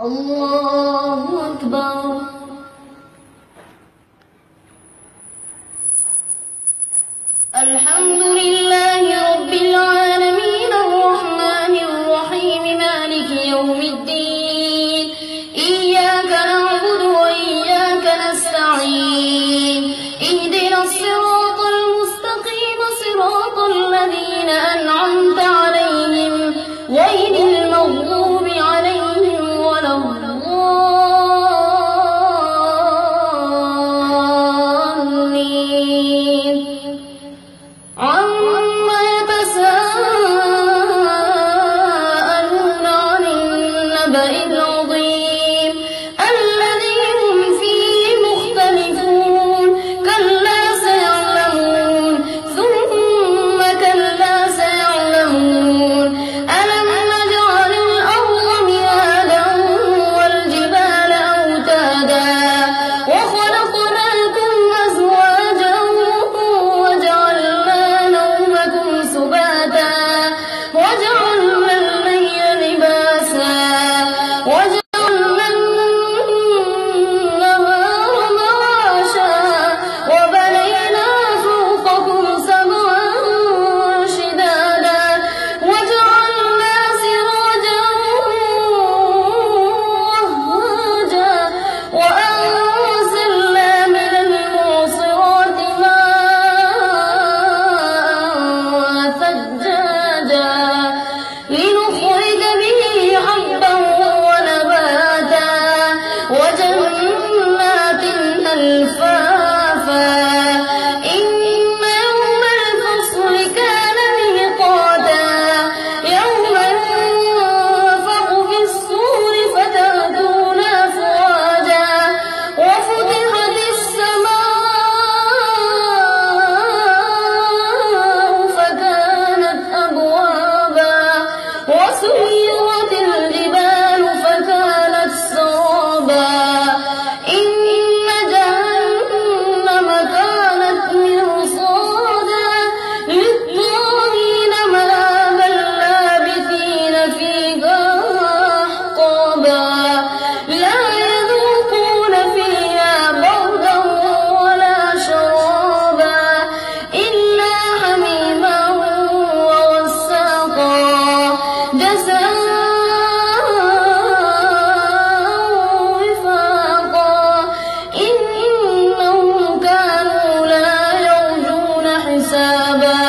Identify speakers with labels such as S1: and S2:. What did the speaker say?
S1: الله أكبر. الحمد لله رب العالمين الرحمن الرحيم مالك يوم الدين إياك نعبد وإياك نستعين اهدنا الصراط المستقيم صراط الذين أنعمت عليهم غير المغضوب عليهم ولا الضالين. عما يتساءلون عن النبأ العظيم الذي هم فيه مختلفون كلا سيعلمون ثم كلا سيعلمون ألم نجعل الأرض مهادا والجبال أوتادا وخلقناكم أزواجا وجعلنا نومكم سباتا وجعلنا الليل لباسا وجعلنا النهار معاشا وبنينا فوقكم سبعا شدادا وجعلنا سراجا وهاجا وأنزلنا من المعصرات ماء ثجاجا لنخرج به حبا ونباتا وجنات ألفافا إن يوم الفصل كان ميقاتا يوم ينفخ في الصور فتأتون أفواجا وفتحت السماء فكانت أبوابا وسيرت الجبال فكانت سرابا إن جهنم كانت مرصادا للطاغين مآبا لابثين فيها أحقابا لا يذوقون فيها بردا ولا شرابا إلا حميما وغساقا جزاء وفاقا إنهم كانوا لا يرجون حسابا.